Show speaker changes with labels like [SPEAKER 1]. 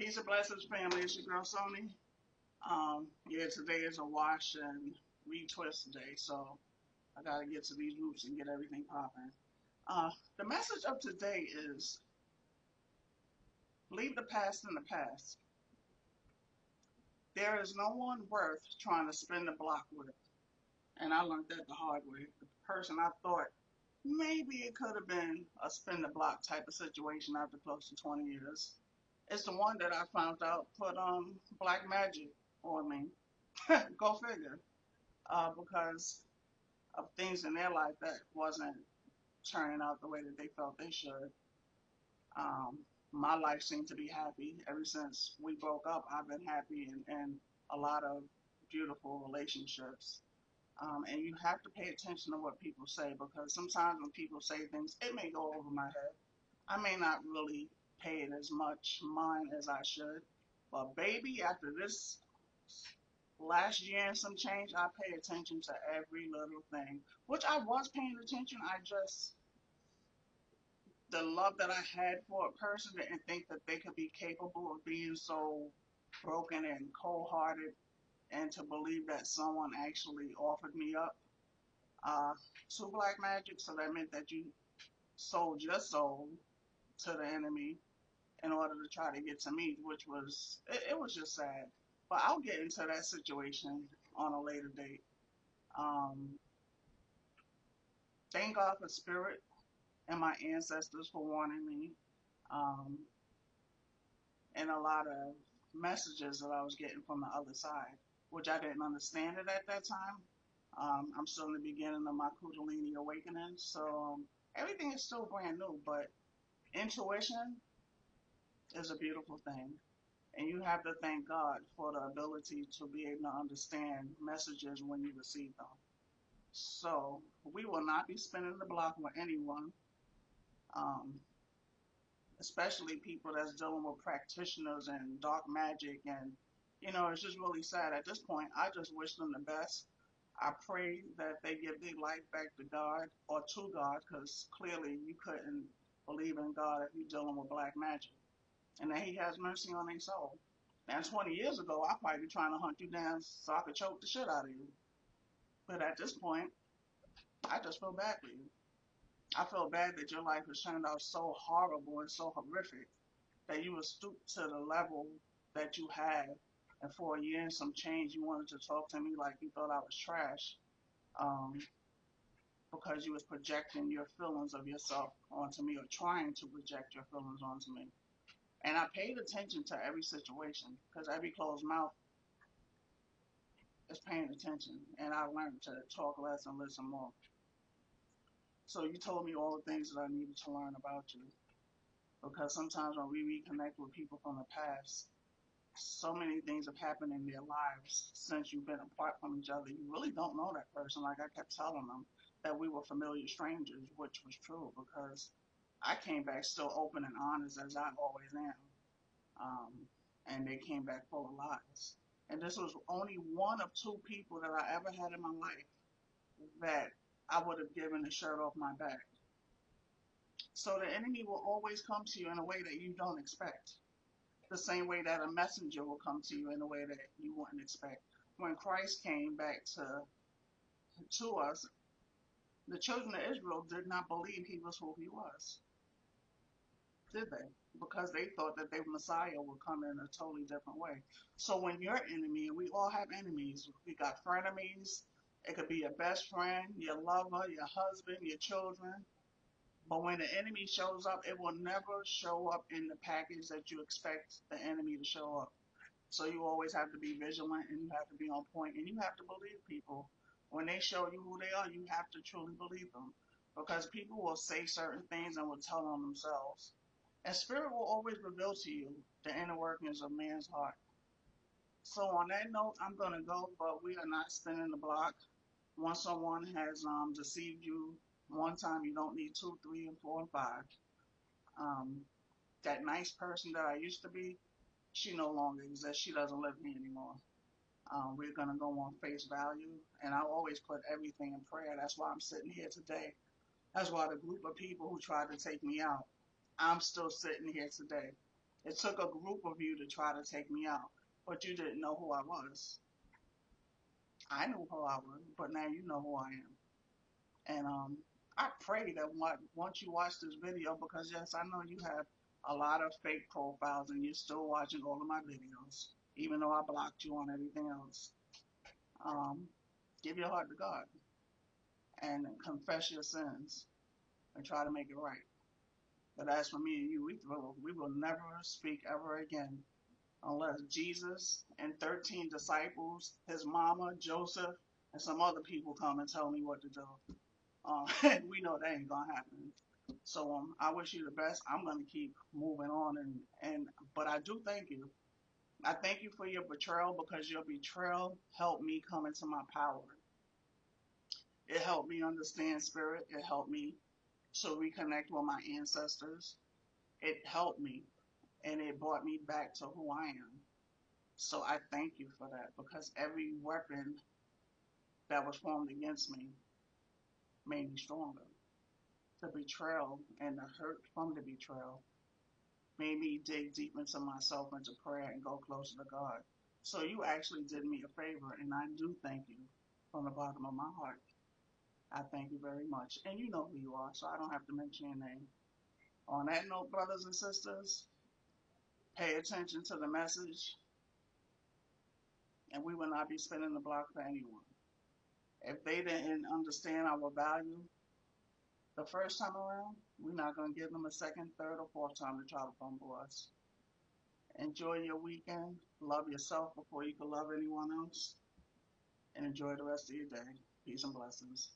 [SPEAKER 1] Peace and blessings, family. It's your girl Sony. Yeah, today is a wash and retwist day, so I gotta get to these roots and get everything popping. The message of today is leave the past in the past. There is no one worth trying to spin the block with, and I learned that the hard way. The person I thought maybe it could have been a spin the block type of situation after close to 20 years. It's the one that I found out put black magic on me. Go figure. Because of things in their life that wasn't turning out the way that they felt they should. Um, my life seemed to be happy ever since we broke up. I've been happy in a lot of beautiful relationships. And you have to pay attention to what people say because sometimes when people say things, it may go over my head. I may not really pay it as much mind as I should. But baby, after this last year and some change, I pay attention to every little thing, which I was paying attention. I just, the love that I had for a person and think that they could be capable of being so broken and cold hearted and to believe that someone actually offered me up uh, to black magic. So that meant that you sold your soul to the enemy in order to try to get to me, which was, it was just sad. But I'll get into that situation on a later date. Um, thank God for spirit and my ancestors for warning me, um, and a lot of messages that I was getting from the other side, which I didn't understand it at that time. I'm still in the beginning of my Kundalini awakening, so everything is still brand new, but intuition is a beautiful thing. And you have to thank God for the ability to be able to understand messages when you receive them. So we will not be spinning the block with anyone. Um, Especially people that's dealing with practitioners and dark magic. And, it's just really sad. At this point, I just wish them the best. I pray that they give their life back to God or to God because clearly you couldn't believe in God if you're dealing with black magic. And that He has mercy on their soul. Now, 20 years ago, I'd probably be trying to hunt you down so I could choke the shit out of you. But at this point, I just feel bad for you. I feel bad that your life has turned out so horrible and so horrific that you would stoop to the level that you had, and for a year and some change, you wanted to talk to me like you thought I was trash, um, because you was projecting your feelings of yourself onto me or trying to project your feelings onto me. And I paid attention to every situation because every closed mouth is paying attention, and I learned to talk less and listen more. So you told me all the things that I needed to learn about you because sometimes when we reconnect with people from the past, so many things have happened in their lives since you've been apart from each other. You really don't know that person. Like I kept telling them that we were familiar strangers, which was true because I came back still open and honest as I always am. Um, and they came back full of lies. And this was only one of two people that I ever had in my life that I would have given the shirt off my back. So the enemy will always come to you in a way that you don't expect. The same way that a messenger will come to you in a way that you wouldn't expect. When Christ came back to us, the children of Israel did not believe He was who He was, did they? Because they thought that their Messiah would come in a totally different way. So when your enemy, and we all have enemies, we got frenemies. It could be your best friend, your lover, your husband, your children. But when the enemy shows up, it will never show up in the package that you expect the enemy to show up. So you always have to be vigilant and you have to be on point and you have to believe people. When they show you who they are, you have to truly believe them. Because people will say certain things and will tell on themselves. And spirit will always reveal to you the inner workings of man's heart. So on that note, I'm gonna go, but we are not spinning the block. Once someone has deceived you one time, you don't need two, three, and four, and five. Um, that nice person that I used to be, she no longer exists. She doesn't live me anymore. We're going to go on face value. And I always put everything in prayer. That's why I'm sitting here today. That's why the group of people who tried to take me out, I'm still sitting here today. It took a group of you to try to take me out, but you didn't know who I was. I knew who I was, but now you know who I am. And I pray that once you watch this video, because yes, I know you have a lot of fake profiles and you're still watching all of my videos, even though I blocked you on everything else. Um, give your heart to God and confess your sins and try to make it right. But as for me and you, we will never speak ever again unless Jesus and 13 disciples, his mama, Joseph, and some other people come and tell me what to do. We know that ain't gonna happen. So I wish you the best. I'm gonna keep moving on, and but I do thank you. I thank you for your betrayal because your betrayal helped me come into my power. It helped me understand spirit. It helped me to reconnect with my ancestors. It helped me, and it brought me back to who I am. So I thank you for that because every weapon that was formed against me made me stronger. The betrayal and the hurt from the betrayal made me dig deep into myself, into prayer, and go closer to God. So you actually did me a favor, and I do thank you from the bottom of my heart. I thank you very much. And you know who you are, so I don't have to mention your name. On that note, brothers and sisters, pay attention to the message, and we will not be spinning the block for anyone. If they didn't understand our value the first time around, we're not going to give them a second, third, or fourth time to try to fumble us. Enjoy your weekend. Love yourself before you can love anyone else. And enjoy the rest of your day. Peace and blessings.